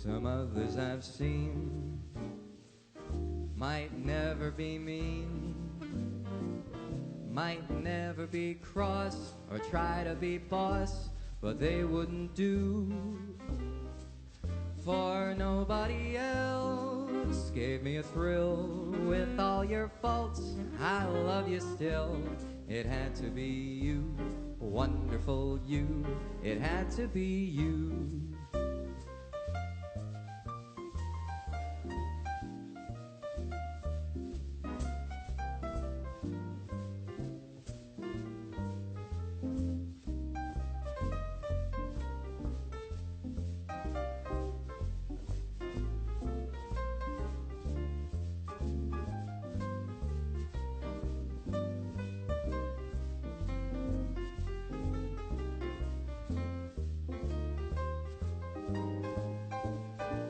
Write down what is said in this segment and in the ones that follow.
Some others I've seen might never be mean, might never be cross or try to be boss, but they wouldn't do for nobody else. Gave me a thrill with all your faults, I love you still. It had to be you, wonderful you, it had to be you.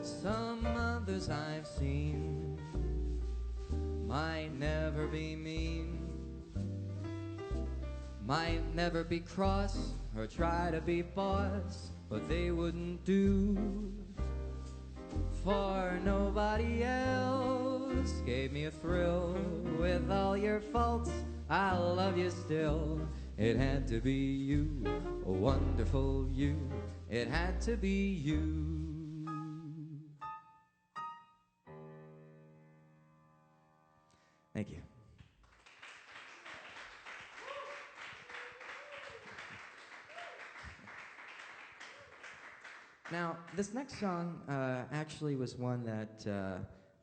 Some others I've seen might never be mean, might never be cross or try to be boss, but they wouldn't do for nobody else. Gave me a thrill with all your faults, I love you still. It had to be you, a wonderful you, it had to be you. Thank you. Now, this next song actually was one that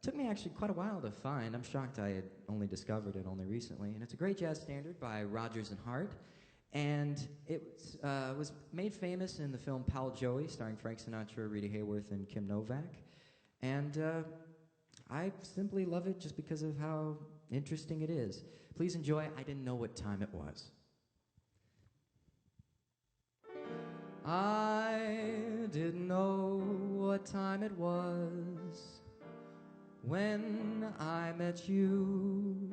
took me actually quite a while to find. I'm shocked I had only discovered it only recently. And it's a great jazz standard by Rodgers and Hart. And it was made famous in the film Pal Joey, starring Frank Sinatra, Rita Hayworth, and Kim Novak. And I simply love it just because of how interesting it is. Please enjoy I Didn't Know What Time It Was. I didn't know what time it was when I met you.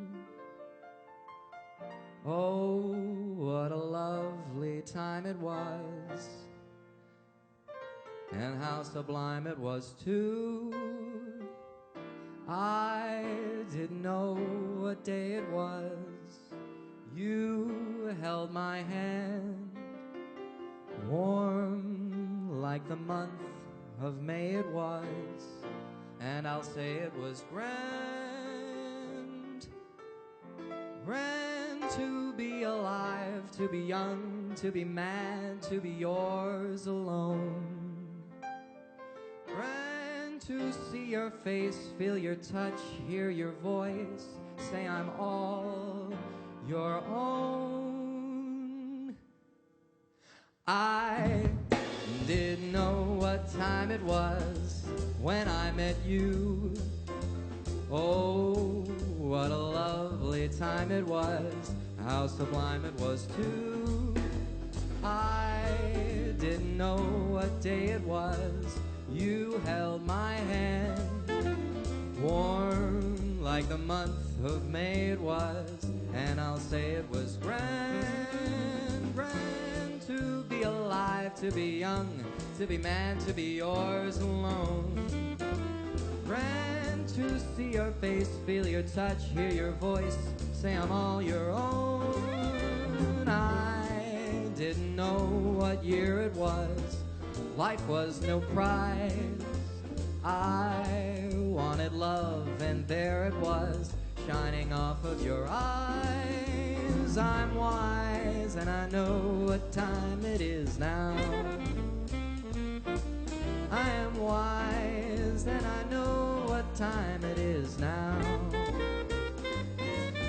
Oh, what a lovely time it was, and how sublime it was too. I didn't know what day it was. You held my hand, warm like the month of May it was, and I'll say it was grand, grand to be alive, to be young, to be mad, to be yours alone. Grand to see your face, feel your touch, hear your voice, say I'm all your own. I didn't know what time it was when I met you. Oh, what a lovely time it was, how sublime it was too. I didn't know what day it was. You held my hand, warm like the month of May it was, and I'll say it was grand, grand to be alive, to be young, to be mad, to be yours alone. Grand to see your face, feel your touch, hear your voice, say I'm all your own. I didn't know what year it was, life was no prize. I wanted love and there it was, shining off of your eyes. I'm wise and I know what time it is now. I am wise and I know what time it is now.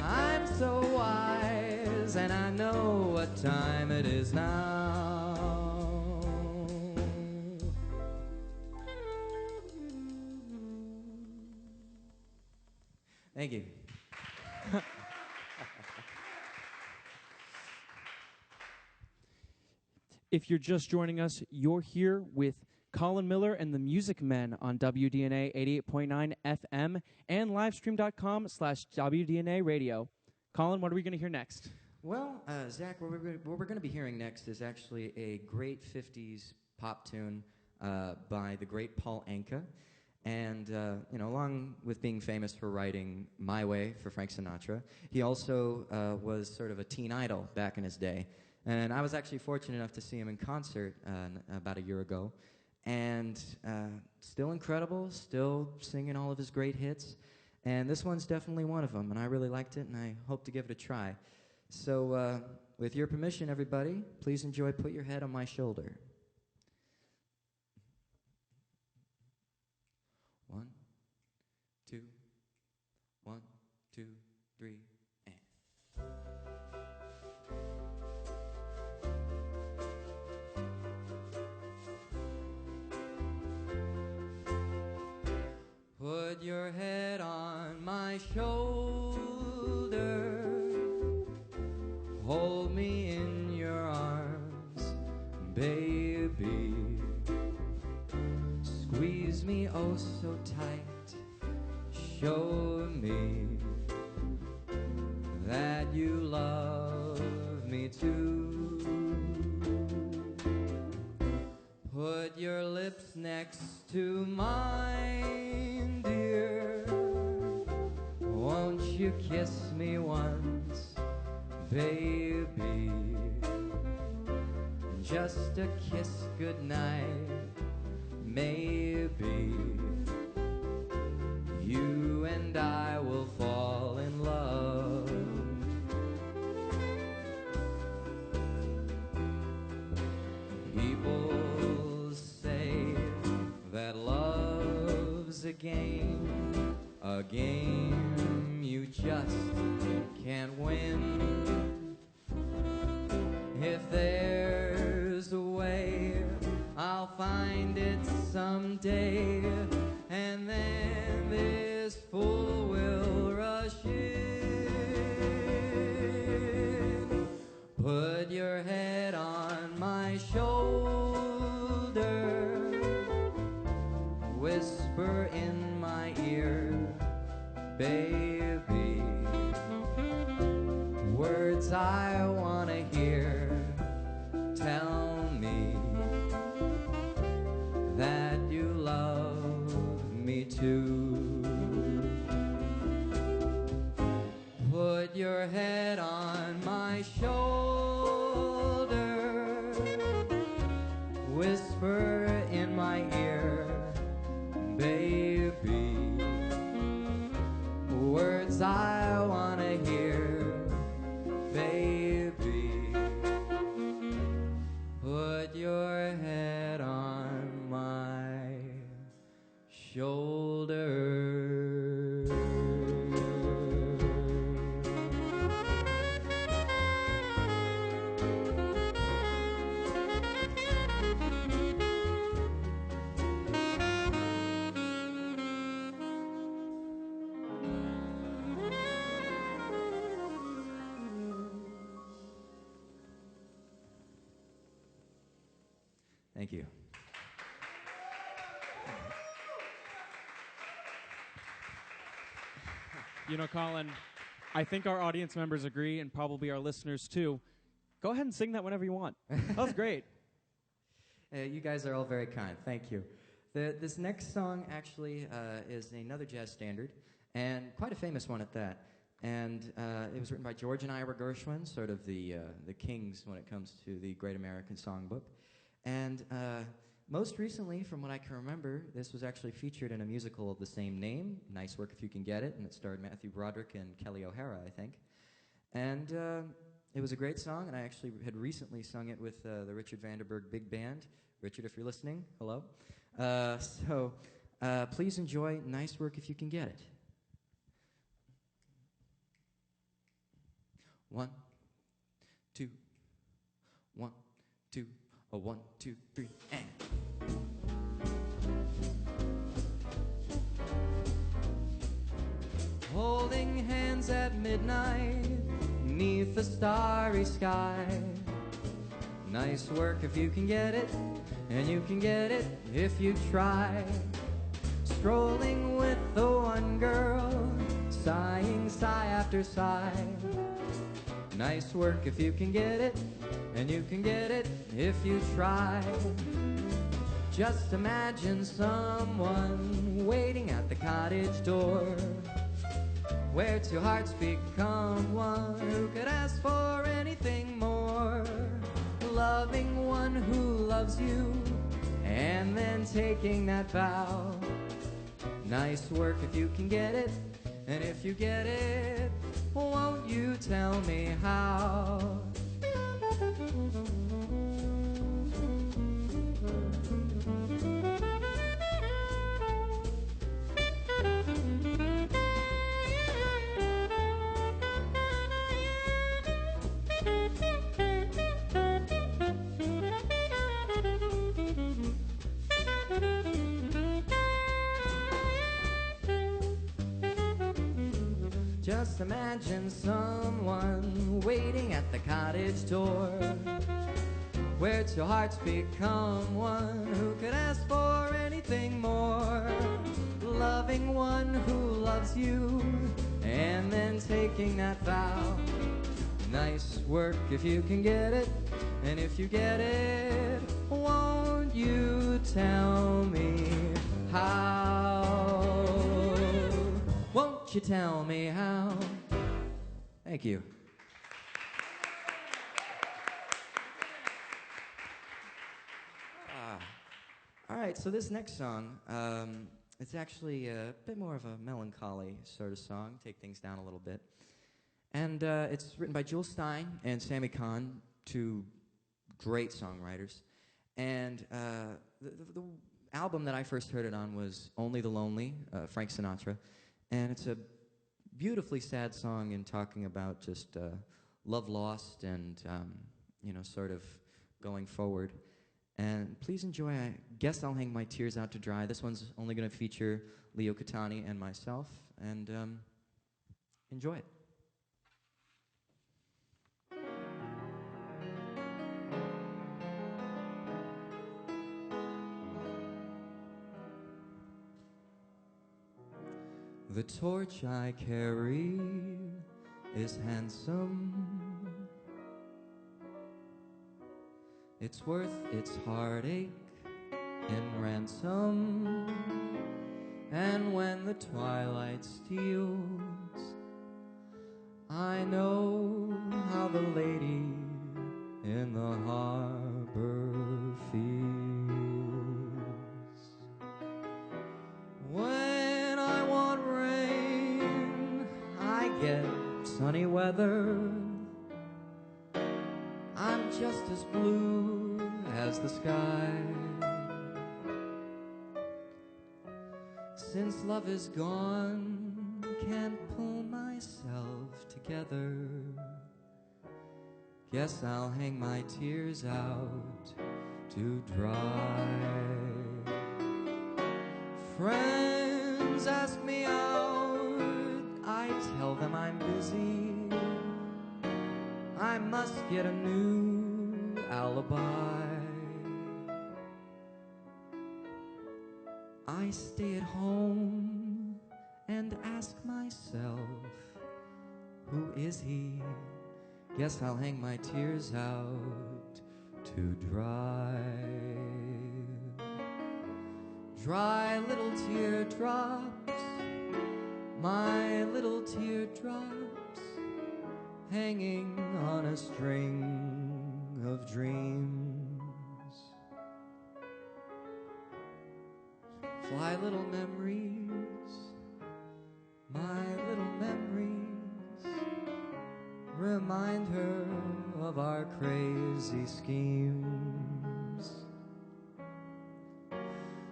I'm so wise and I know what time it is now. Thank you. If you're just joining us, you're here with Colin Miller and the Music Men on WDNA 88.9 FM and livestream.com/WDNA radio. Colin, what are we going to hear next? Well, Zach, what we're going to be hearing next is actually a great 50s pop tune by the great Paul Anka. And, along with being famous for writing My Way for Frank Sinatra, he also was sort of a teen idol back in his day. And I was actually fortunate enough to see him in concert about a year ago. And still incredible, still singing all of his great hits. And this one's definitely one of them, and I really liked it, and I hope to give it a try. So, with your permission, everybody, please enjoy Put Your Head on My Shoulder. 1, 2, 1, 2, 3, and... Put your head on my shoulder, hold me in your arms, baby. Squeeze me oh so tight, show me that you love me too. Put your lips next to mine, dear. Won't you kiss me once, baby? Just a kiss goodnight, maybe. You and I will fall in love. People say that love's a game you just can't win. If there's a way, I'll find it someday, and then this fool will rush in. Put your head on my shoulder, whisper in my ear, baby, words I want to hear. Tell me that you love me too. Put your head on my shoulder, whisper in my ear, baby, words I want to hear, baby. Put your head on my shoulder. Thank you. You know, Colin, I think our audience members agree, and probably our listeners too. Go ahead and sing that whenever you want. That was great. You guys are all very kind. Thank you. This next song actually is another jazz standard, and quite a famous one at that. And it was written by George and Ira Gershwin, sort of the kings when it comes to the Great American Songbook. And most recently, from what I can remember, this was actually featured in a musical of the same name, Nice Work If You Can Get It, and it starred Matthew Broderick and Kelly O'Hara, I think. And it was a great song, and I actually had recently sung it with the Richard Vanderburg Big Band. Richard, if you're listening, hello. So please enjoy Nice Work If You Can Get It. 1, 2, 1, 2, 1, 2, 3, and. Holding hands at midnight, 'neath the starry sky. Nice work if you can get it, and you can get it if you try. Strolling with the one girl, sighing sigh after sigh. Nice work if you can get it, and you can get it if you try. Just imagine someone waiting at the cottage door, where two hearts become one. Who could ask for anything more? Loving one who loves you, and then taking that vow. Nice work if you can get it, and if you get it, won't you tell me how? Just imagine someone waiting at the cottage door, where two hearts become one. Who could ask for anything more? Loving one who loves you, and then taking that vow. Nice work if you can get it, and if you get it, won't you tell me how? Won't you tell me how? Thank you. All right, so this next song, it's actually a bit more of a melancholy sort of song, take things down a little bit. And it's written by Jules Stein and Sammy Kahn, two great songwriters. And the album that I first heard it on was Only the Lonely, Frank Sinatra. And it's a beautifully sad song in talking about just love lost and, sort of going forward. And please enjoy. I guess I'll hang my tears out to dry. This one's only going to feature Leo Catani and myself. And enjoy it. The torch I carry is handsome. It's worth its heartache in ransom. And when the twilight steals, I know how the lady in the harbor feels. When I want rain, I get sunny weather. I'm just as blue as the sky. Since love is gone, can't pull myself together. Guess I'll hang my tears out to dry. Friends ask me out, I tell them I'm busy. I must get a new alibi. I stay at home and ask myself, who is he? Guess I'll hang my tears out to dry. Dry little teardrops, my little teardrops, hanging on a string of dreams. Fly little memories, my little memories, remind her of our crazy schemes.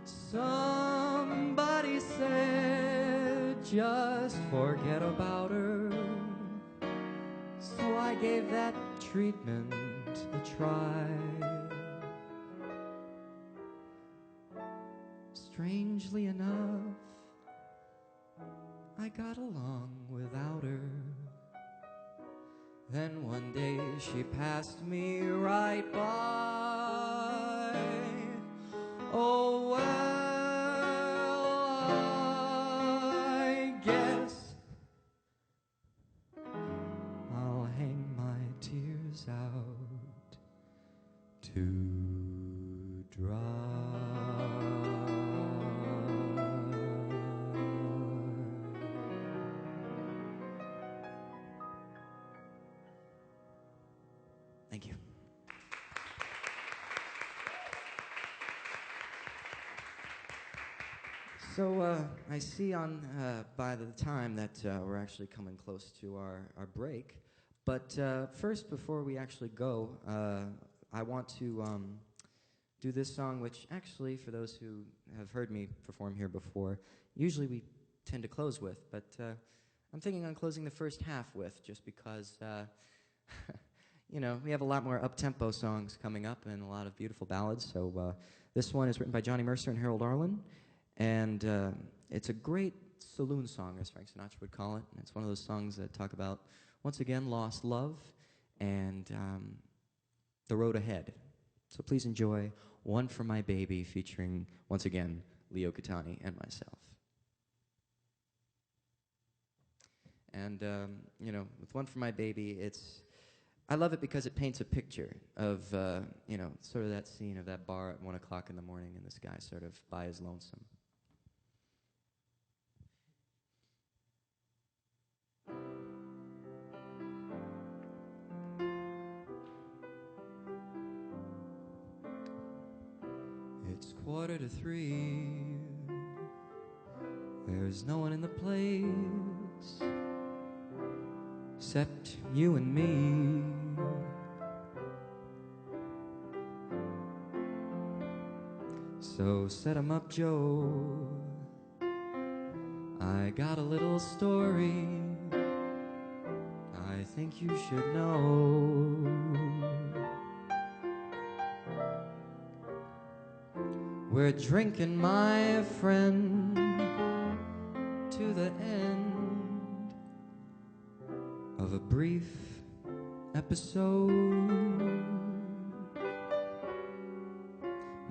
Somebody said just forget about her, so I gave that treatment a try. Strangely enough, I got along without her. Then one day she passed me right by. Oh well, I guess I'll hang my tears out to dry. I see by the time that we're actually coming close to our break. But first, before we actually go, I want to do this song, which actually, for those who have heard me perform here before, usually we tend to close with. But I'm thinking on closing the first half with, just because, you know, we have a lot more up-tempo songs coming up and a lot of beautiful ballads. So this one is written by Johnny Mercer and Harold Arlen. And it's a great saloon song, as Frank Sinatra would call it. And it's one of those songs that talk about, once again, lost love and the road ahead. So please enjoy One for My Baby, featuring, once again, Leo Catani and myself. And, you know, with One for My Baby, I love it because it paints a picture of, you know, sort of that scene of that bar at 1 o'clock in the morning and this guy sort of by his lonesome. It's 2:45. There's no one in the place except you and me. So set 'em up, Joe. I got a little story I think you should know. We're drinking, my friend, to the end of a brief episode.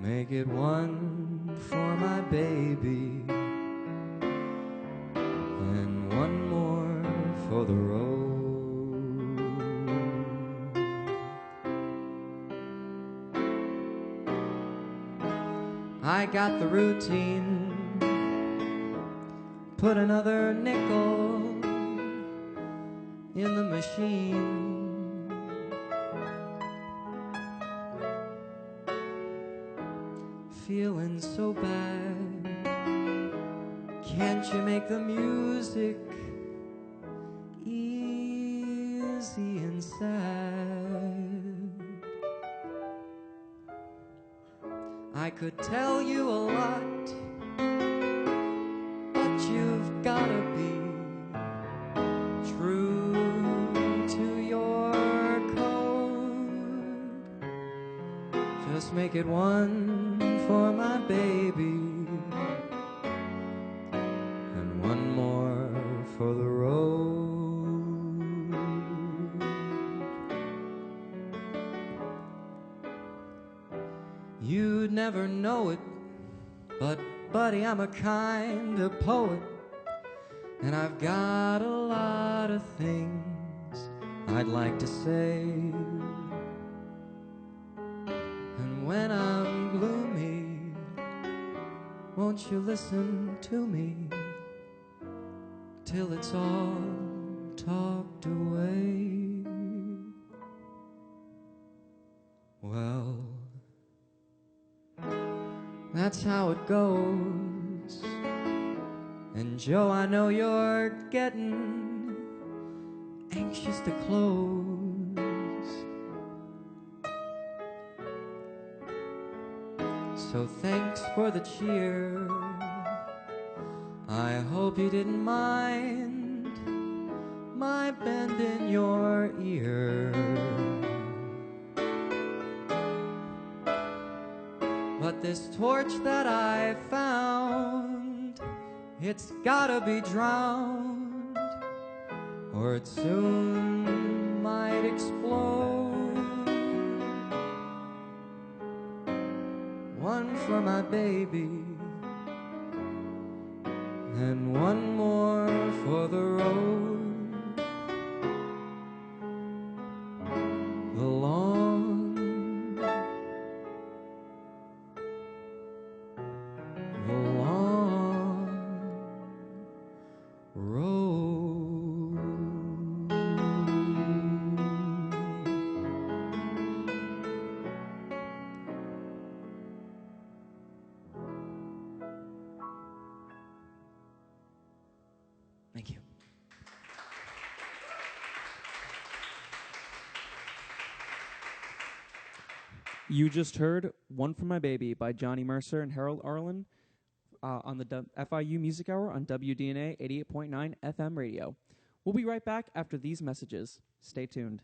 Make it one for my baby and one more for the road. I got the routine, put another nickel in the machine. Feeling so bad, can't you make the music easy and sad? I could tell you a lot, but you've gotta be true to your code. Just make it one for my baby and one more for the road. You'd never know it, but buddy, I'm a kind of poet, and I've got a lot of things I'd like to say. And when I'm gloomy, won't you listen to me till it's all talked away? Well, that's how it goes. And Joe, I know you're getting anxious to close. So thanks for the cheer. I hope you didn't mind my bend in your ear. But this torch that I found, it's gotta be drowned, or it soon might explode. One for my baby and one more for the road. The long road. Thank you. You just heard One for My Baby by Johnny Mercer and Harold Arlen on the FIU Music Hour on WDNA 88.9 FM radio. We'll be right back after these messages. Stay tuned.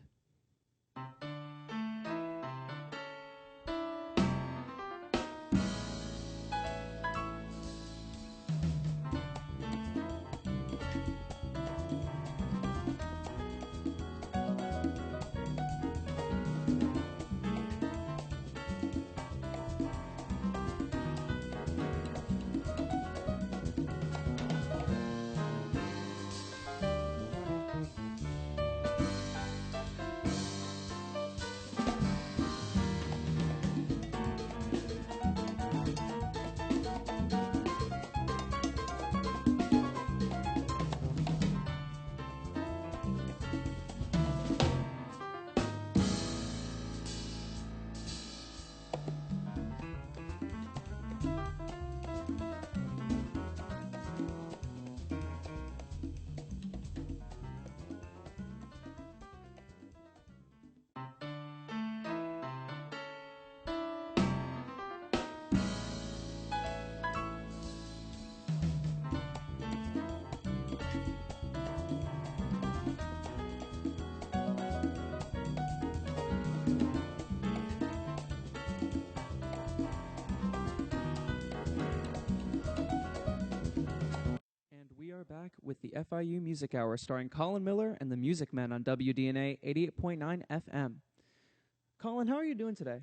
Back with the FIU Music Hour starring Colin Miller and the Music Men on WDNA 88.9 FM. Colin, how are you doing today?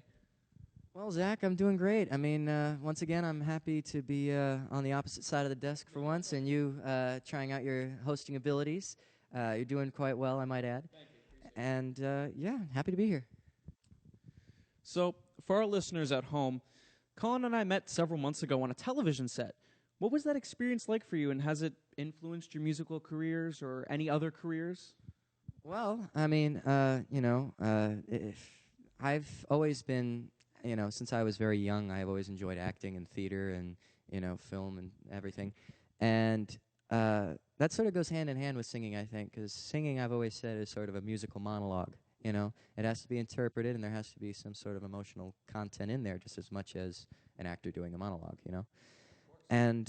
Well, Zach, I'm doing great. I mean, once again, I'm happy to be on the opposite side of the desk for once, and you trying out your hosting abilities. You're doing quite well, I might add. Thank you. And, yeah, happy to be here. So, for our listeners at home, Colin and I met several months ago on a television set. What was that experience like for you, and has it influenced your musical careers or any other careers? Well, I mean, I've always been, since I was very young, I've always enjoyed acting and theater and, film and everything. And that sort of goes hand in hand with singing, I think, because singing, I've always said, is sort of a musical monologue. It has to be interpreted, and there has to be some sort of emotional content in there just as much as an actor doing a monologue, And,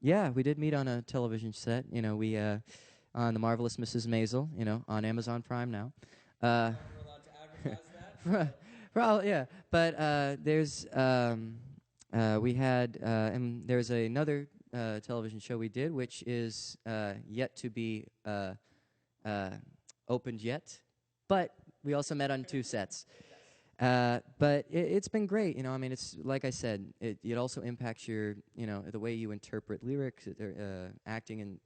yeah, we did meet on a television set, we, on The Marvelous Mrs. Maisel, on Amazon Prime now. We're allowed to advertise that? Probably, yeah. But, we had, and there's another television show we did, which is yet to be opened yet. But we also met on 2 sets. But it's been great, I mean, it's like I said, it also impacts your, the way you interpret lyrics, acting, and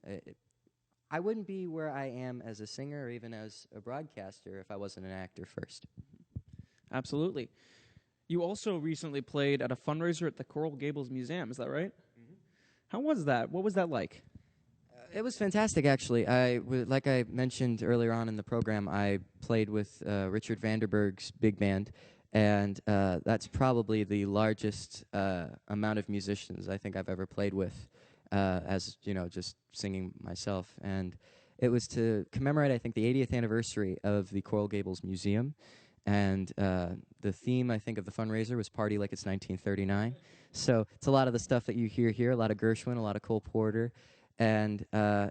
I wouldn't be where I am as a singer or even as a broadcaster if I wasn't an actor first. Absolutely. You also recently played at a fundraiser at the Coral Gables Museum, is that right? Mm-hmm. How was that? What was that like? It was fantastic, actually. Like I mentioned earlier on in the program, I played with Richard Vanderberg's big band, and that's probably the largest amount of musicians I think I've ever played with, as just singing myself. And it was to commemorate, I think, the 80th anniversary of the Coral Gables Museum, and the theme, I think, of the fundraiser was "Party Like It's 1939." So it's a lot of the stuff that you hear here, a lot of Gershwin, a lot of Cole Porter. And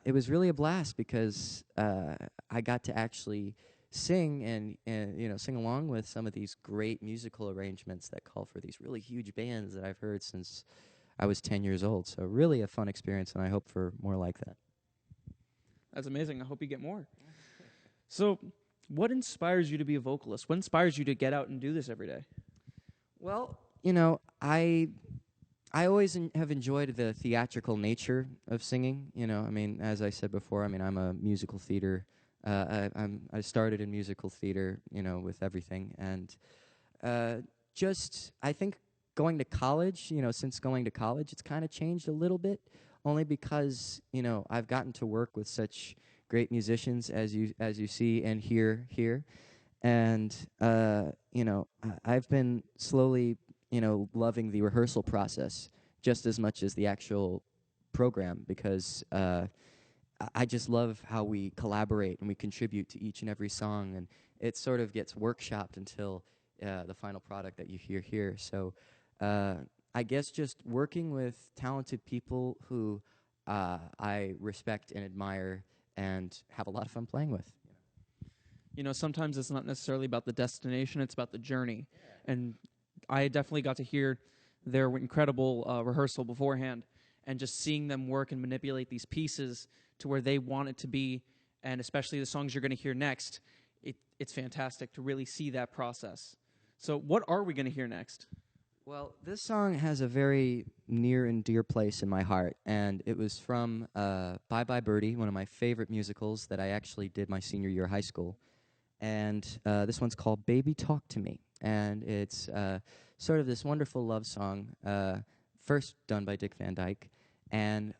it was really a blast because I got to actually sing and sing along with some of these great musical arrangements that call for these really huge bands that I've heard since I was 10 years old. So really a fun experience, and I hope for more like that. That's amazing. I hope you get more. So what inspires you to be a vocalist? What inspires you to get out and do this every day? Well, I always have enjoyed the theatrical nature of singing. I mean, as I said before, I mean, I'm a musical theater. I started in musical theater, with everything, and I think going to college, since going to college, it's kind of changed a little bit, only because I've gotten to work with such great musicians as you see and hear here, and I've been slowly loving the rehearsal process just as much as the actual program, because I just love how we collaborate and we contribute to each and every song, and it sort of gets workshopped until the final product that you hear here. So I guess just working with talented people who I respect and admire and have a lot of fun playing with. You know, sometimes it's not necessarily about the destination, it's about the journey. And I definitely got to hear their incredible rehearsal beforehand, and just seeing them work and manipulate these pieces to where they want it to be, and especially the songs you're going to hear next, it's fantastic to really see that process. So what are we going to hear next? Well, this song has a very near and dear place in my heart, and it was from Bye Bye Birdie, one of my favorite musicals that I actually did my senior year of high school. And this one's called Baby Talk to Me, and it's sort of this wonderful love song, first done by Dick Van Dyke, and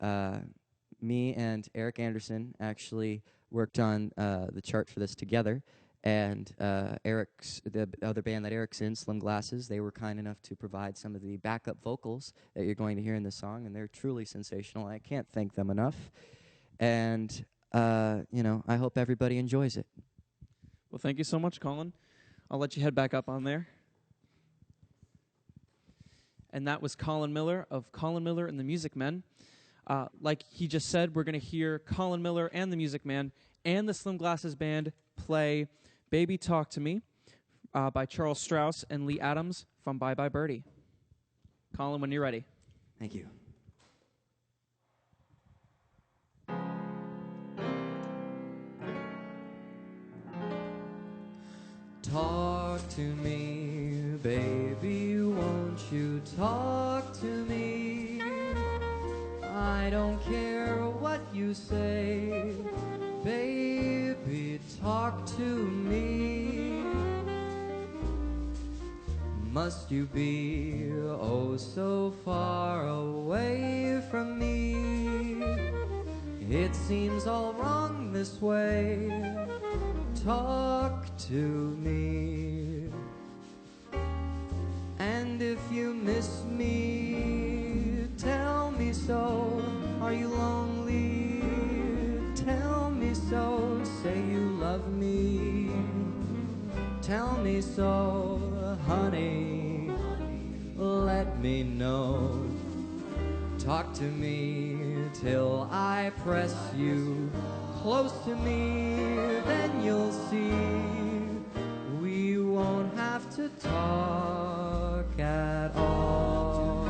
me and Eric Anderson actually worked on the chart for this together. And the other band that Eric's in, Slim Glasses, they were kind enough to provide some of the backup vocals that you're going to hear in the song, and they're truly sensational. I can't thank them enough. And, I hope everybody enjoys it. Well, thank you so much, Colin. I'll let you head back up on there. And that was Colin Miller of Colin Miller and the Music Men. Like he just said, we're going to hear Colin Miller and the Music Man and the Slim Glasses Band play Baby Talk to Me by Charles Strauss and Lee Adams from Bye Bye Birdie. Colin, when you're ready. Thank you. Talk to me, baby, won't you talk to me? I don't care what you say, baby, talk to me. Must you be oh so far away from me? It seems all wrong this way. Talk to me. And if you miss me, tell me so. Are you lonely? Tell me so. Say you love me. Tell me so, honey. Let me know. Talk to me till I press you close to me, then you'll see we won't have to talk at all.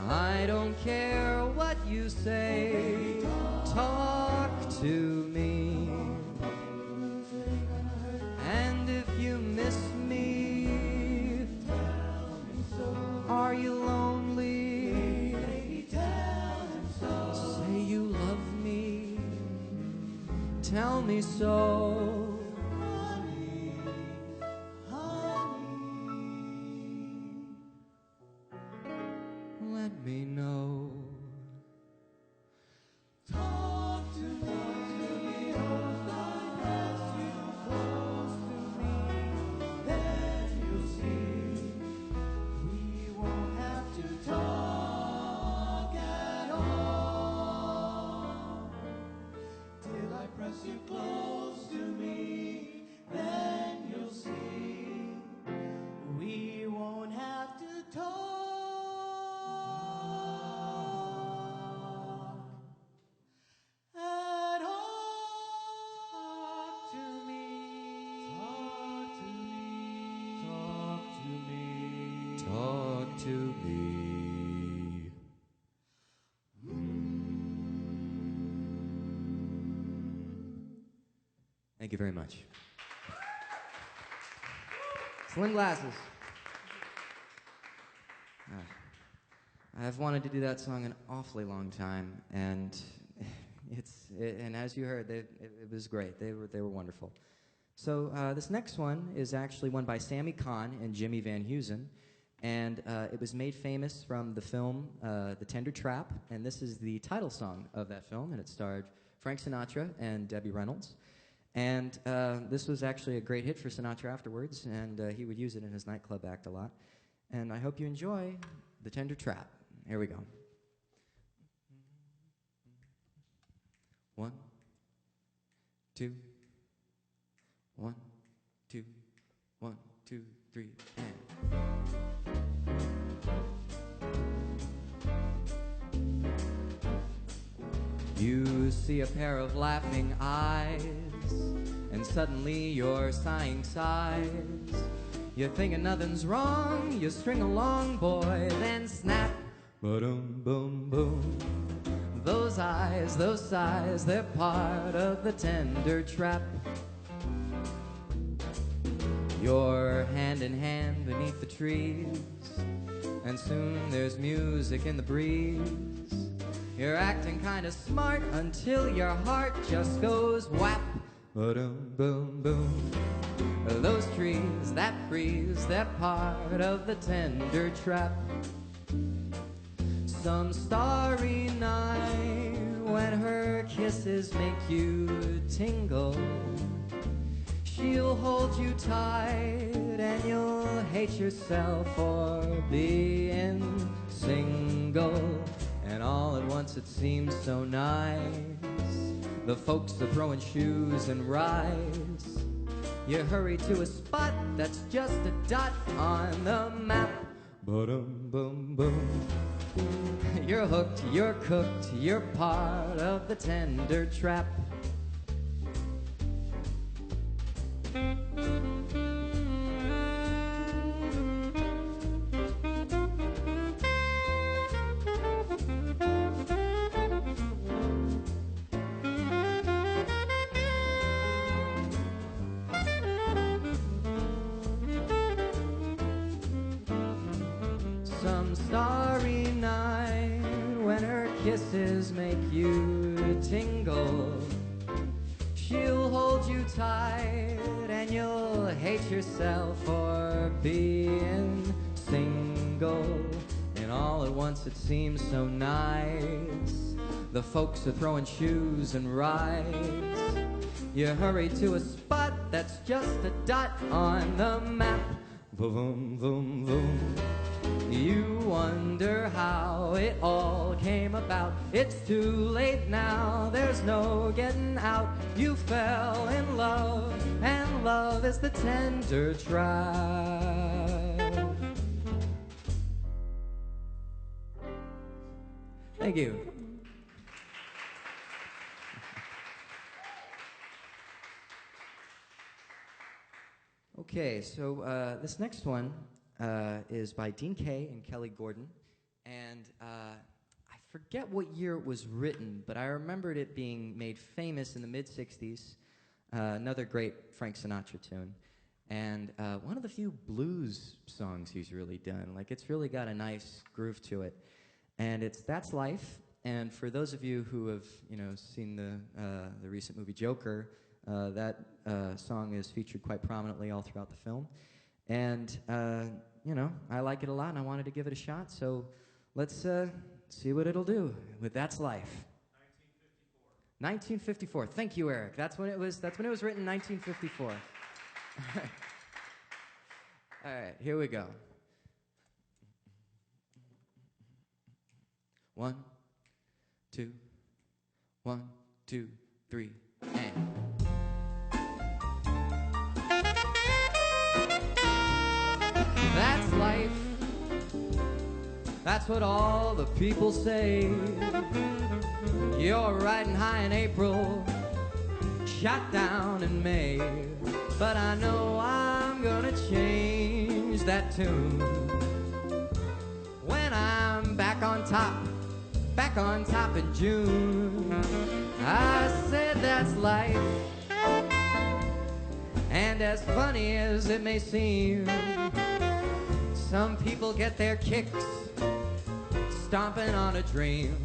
I don't care what you say, talk to me. And if you miss me, are you lonely? Say you love me. Tell me so. Honey, let me know. Talk to me, oh, I press you close to me, then you'll see we won't have to talk at all. Till I press you close to me, then you'll see we won't have to talk at all. Talk to me. Talk to me. Talk to me. Talk to me. Thank you very much. Slim Glasses. I've wanted to do that song an awfully long time, and and as you heard, it was great. They were wonderful. So this next one is actually one by Sammy Kahn and Jimmy Van Heusen, and it was made famous from the film The Tender Trap, and this is the title song of that film, and it starred Frank Sinatra and Debbie Reynolds. And this was actually a great hit for Sinatra afterwards, and he would use it in his nightclub act a lot. And I hope you enjoy The Tender Trap. Here we go. 1, 2, 1, 2, 1, 2, 3, and. You see a pair of laughing eyes, and suddenly you're sighing sighs. You're thinking nothing's wrong, you string along, boy, then snap, ba-dum, boom, boom. Those eyes, those sighs, they're part of the tender trap. You're hand in hand beneath the trees, and soon there's music in the breeze. You're acting kinda smart until your heart just goes whap, ba-dum, boom, boom. Those trees, that breeze, they're part of the tender trap. Some starry night when her kisses make you tingle, she'll hold you tight and you'll hate yourself for being single. And all at once it seems so nice. The folks are throwing shoes and rice. You hurry to a spot that's just a dot on the map. Ba-dum, boom, boom. You're hooked, you're cooked, you're part of the tender trap. Some starry night when her kisses make you tingle, she'll hold you tight and you'll hate yourself for being single. And all at once it seems so nice. The folks are throwing shoes and rice. You hurry to a spot that's just a dot on the map. Boom, boom, boom. You wonder how it all came about. It's too late now, there's no getting out. You fell in love, and love is the tender trap. Thank you. Okay, so this next one is by Dean Kaye and Kelly Gordon, and I forget what year it was written, but I remembered it being made famous in the mid-'60s, another great Frank Sinatra tune, and one of the few blues songs he's really done. Like, it's really got a nice groove to it, and it's That's Life. And for those of you who have, seen the recent movie Joker, that song is featured quite prominently all throughout the film. And, I like it a lot, and I wanted to give it a shot, so let's see what it'll do with That's Life. 1954. Thank you, Eric. That's when it was written, 1954. All right, here we go. 1, 2, 1, 2, 3, and... That's life, that's what all the people say. You're riding high in April, shot down in May. But I know I'm gonna change that tune when I'm back on top in June. I said that's life, and as funny as it may seem, some people get their kicks stomping on a dream.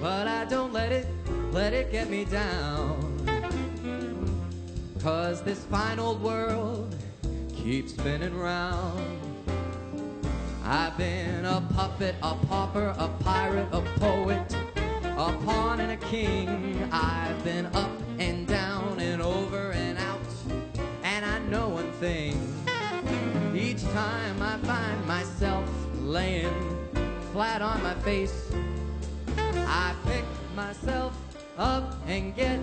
But I don't let it get me down, 'cause this fine old world keeps spinning round. I've been a puppet, a pauper, a pirate, a poet, a pawn and a king. I've been up and down and over and out, and I know one thing: each time I find myself laying flat on my face, I pick myself up and get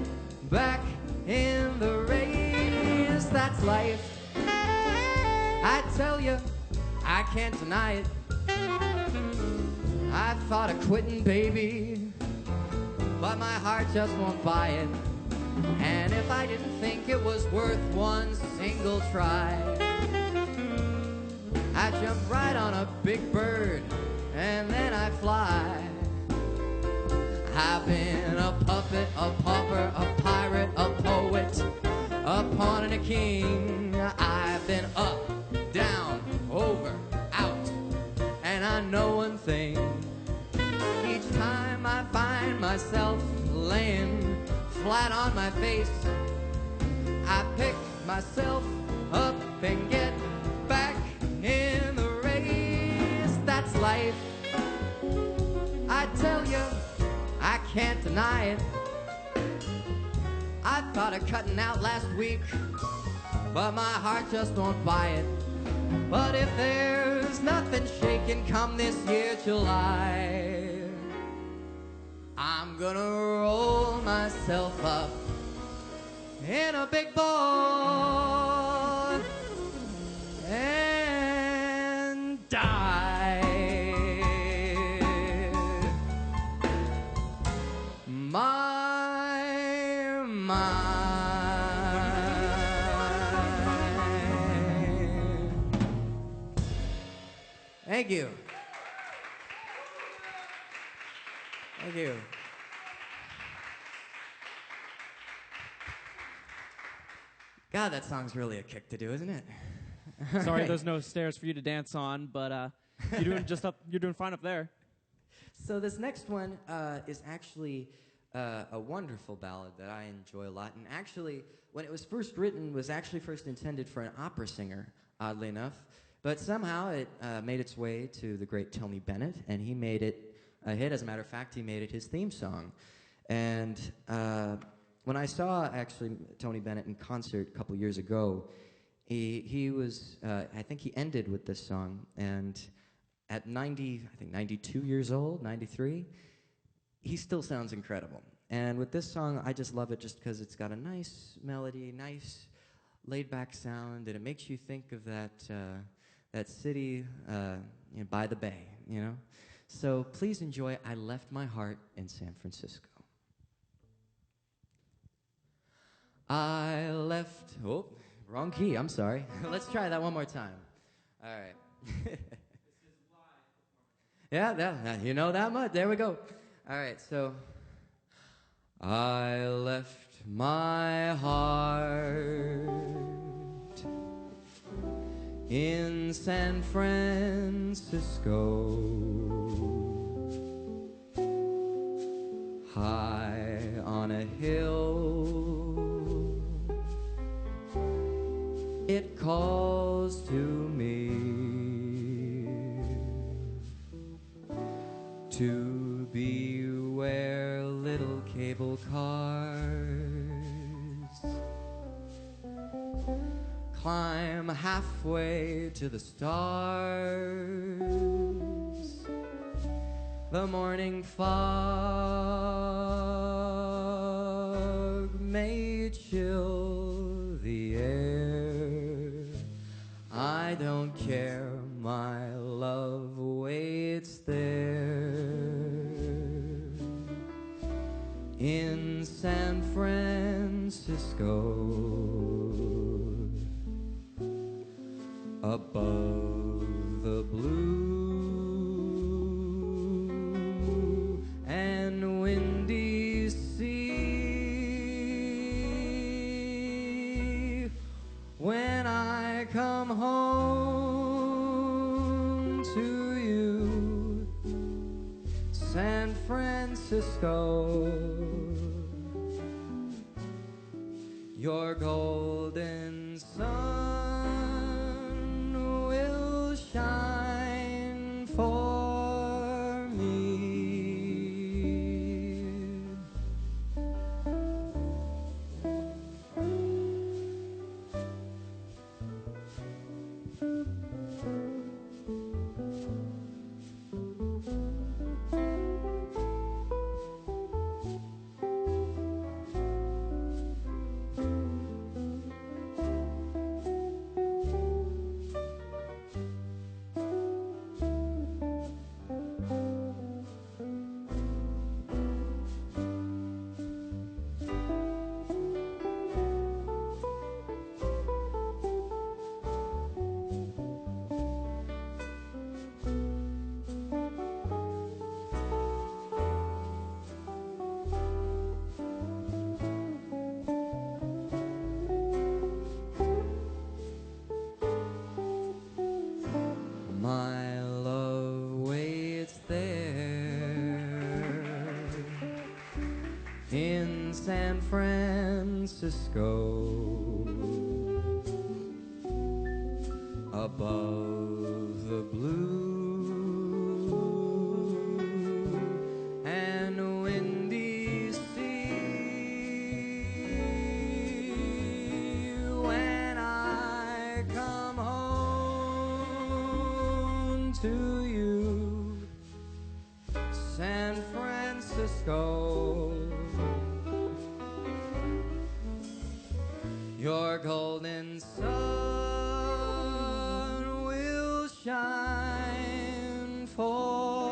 back in the race. That's life. I tell you, I can't deny it. I thought of quitting, baby, but my heart just won't buy it. And if I didn't think it was worth one single try, I jump right on a big bird and then I fly. I've been a puppet, a pauper, a pirate, a poet, a pawn and a king. I've been up, down, over, out, and I know one thing. Each time I find myself laying flat on my face, I pick myself up and get back in the race. That's life. I tell you, I can't deny it. I thought of cutting out last week, but my heart just won't buy it. But if there's nothing shaking come this year July, I'm gonna roll myself up in a big ball and die. Thank you. Thank you. God, that song's really a kick to do, isn't it? Sorry, Right. there's no stairs for you to dance on, but you're doing fine up there. So this next one is actually a wonderful ballad that I enjoy a lot. And actually, when it was first written, was actually first intended for an opera singer, oddly enough. But somehow it made its way to the great Tony Bennett, and he made it a hit. As a matter of fact, he made it his theme song. And when I saw, actually, Tony Bennett in concert a couple years ago, he was, I think he ended with this song. And at 92 years old, 93, he still sounds incredible. And with this song, I just love it just because it's got a nice melody, nice laid-back sound, and it makes you think of that city by the bay, you know? So please enjoy I Left My Heart in San Francisco. I left, oh, wrong key, I'm sorry. Let's try that one more time. All right. Yeah, you know that much. There we go. All right, so I left my heart in San Francisco, high on a hill. It calls to me to be where little cable cars climb halfway to the stars. The morning fog may chill the air. I don't care, my love waits there in San Francisco, above the blue and windy sea. When I come home to you, San Francisco, your golden sun will shine for me. Francisco, above the blue and windy sea. When I come home to you, San Francisco, your golden sun will shine for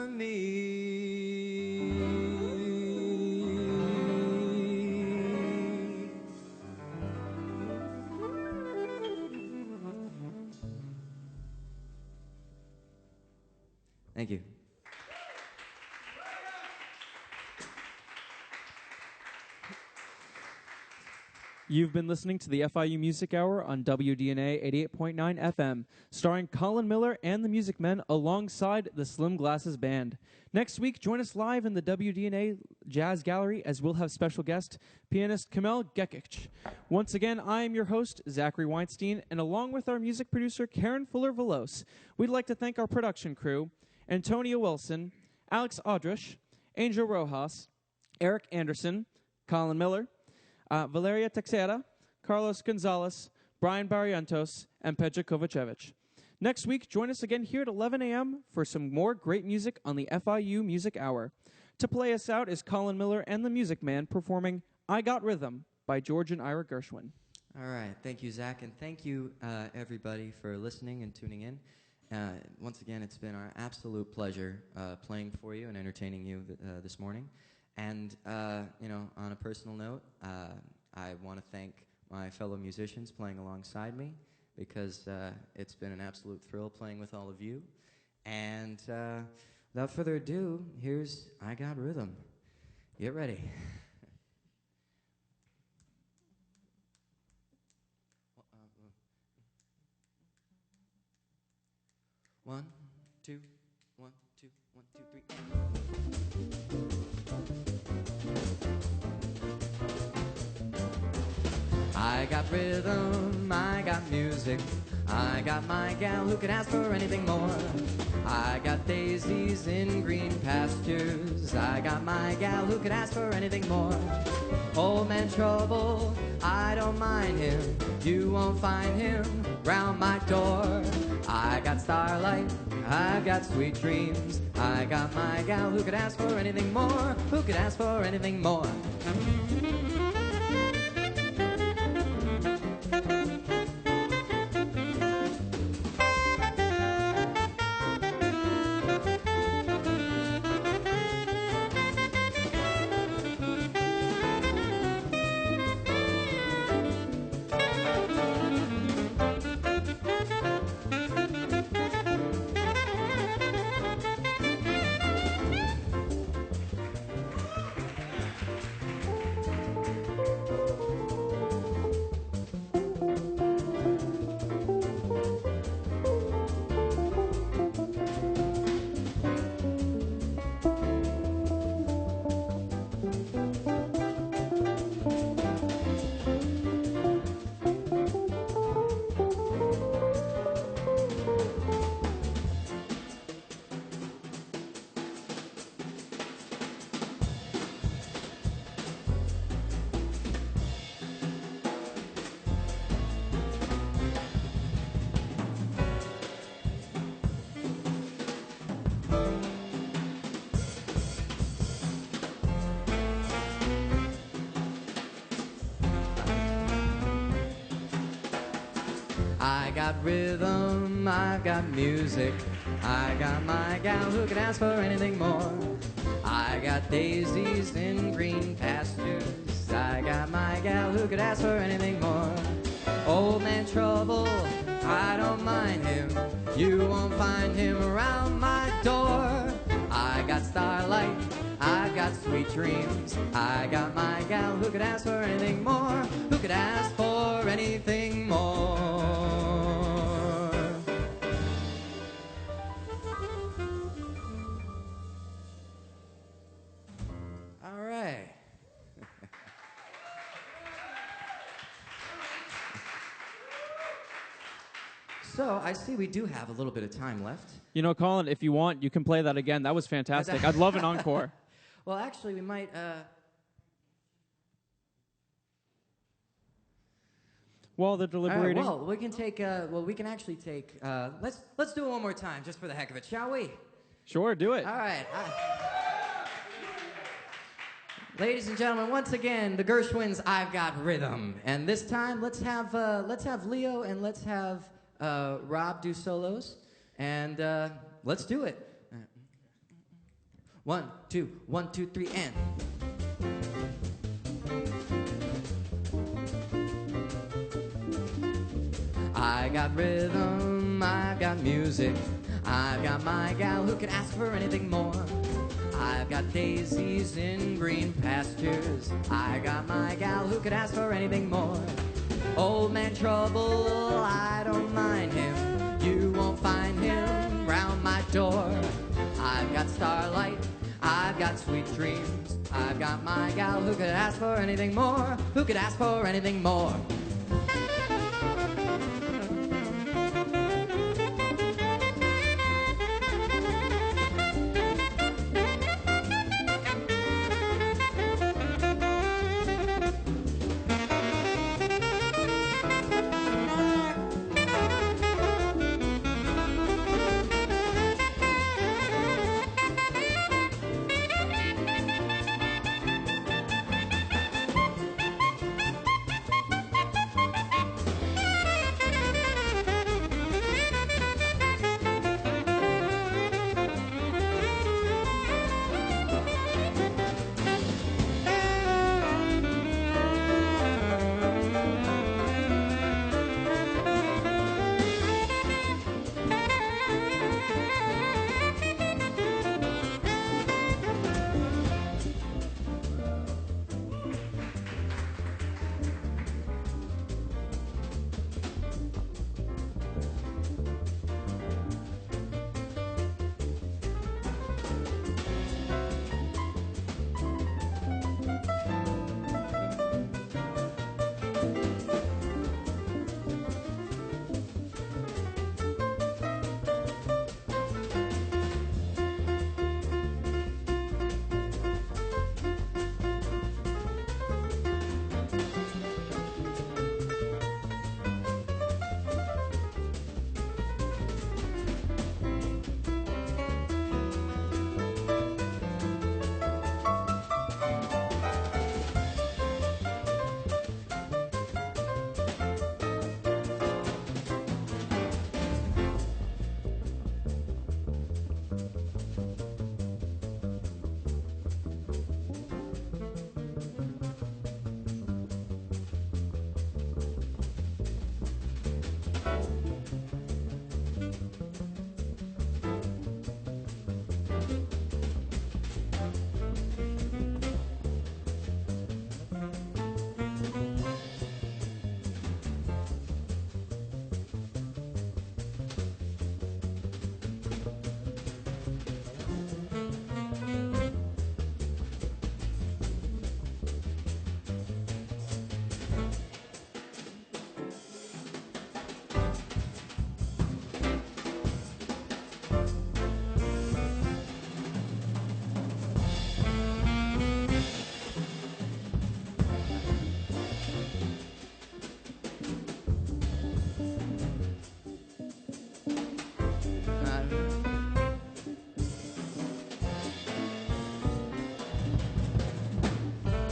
me. Thank you. You've been listening to the FIU Music Hour on WDNA 88.9 FM, starring Colin Miller and the Music Men alongside the Slim Glasses Band. Next week, join us live in the WDNA Jazz Gallery as we'll have special guest, pianist Kamel Gekic. Once again, I am your host, Zachary Weinstein, and along with our music producer, Karen Fuller-Velos, we'd like to thank our production crew, Antonia Wilson, Alex Audrish, Angel Rojas, Eric Anderson, Colin Miller, Valeria Texera, Carlos Gonzalez, Brian Barrientos, and Petra Kovacevic. Next week, join us again here at 11 a.m. for some more great music on the FIU Music Hour. To play us out is Colin Miller and the Music Man performing I Got Rhythm by George and Ira Gershwin. All right. Thank you, Zach, and thank you, everybody, for listening and tuning in. Once again, it's been our absolute pleasure playing for you and entertaining you this morning. And, on a personal note, I want to thank my fellow musicians playing alongside me because it's been an absolute thrill playing with all of you. And without further ado, here's I Got Rhythm. Get ready. One, two, 1, 2, 1, 2, 3. I got rhythm, I got music, I got my gal who could ask for anything more. I got daisies in green pastures, I got my gal who could ask for anything more. Old man Trouble, I don't mind him, you won't find him round my door. I got starlight, I've got sweet dreams, I got my gal who could ask for anything more, who could ask for anything more. I got rhythm, I've got music, I got my gal who can ask for anything more. I got daisies in green pastures, I got my gal who could ask for anything more. Old man Trouble, I don't mind him, you won't find him around my door. I got starlight, I've got sweet dreams, I got my gal who could ask for anything more, who could ask for anything more. All right. So I see we do have a little bit of time left. You know, Colin, if you want, you can play that again. That was fantastic. I'd love an encore. Well, actually, we might. While they're deliberating. Well, we can take. We can actually take. Let's do it one more time, just for the heck of it, shall we? Sure, do it. All right. Ladies and gentlemen, once again, the Gershwins, I've Got Rhythm. And this time, let's have Leo and let's have Rob do solos. And let's do it. 1, 2, 1, 2, 3, and. I got rhythm, I've got music, I've got my gal who could ask for anything more. I've got daisies in green pastures, I got my gal who could ask for anything more. Old man trouble, I don't mind him, you won't find him round my door. I've got starlight, I've got sweet dreams, I've got my gal who could ask for anything more, who could ask for anything more.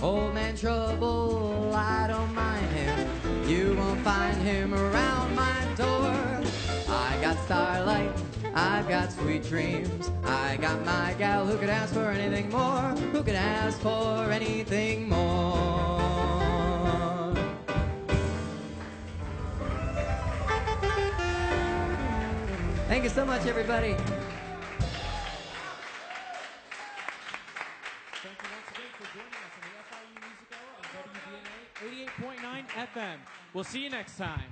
Old man trouble, I don't mind him. You won't find him around my door. I got starlight, I've got sweet dreams. I got my gal who could ask for anything more, who could ask for anything more. Thank you so much, everybody. Thank you once again for joining us on the FIU Music Hour on WDNA 88.9 FM. We'll see you next time.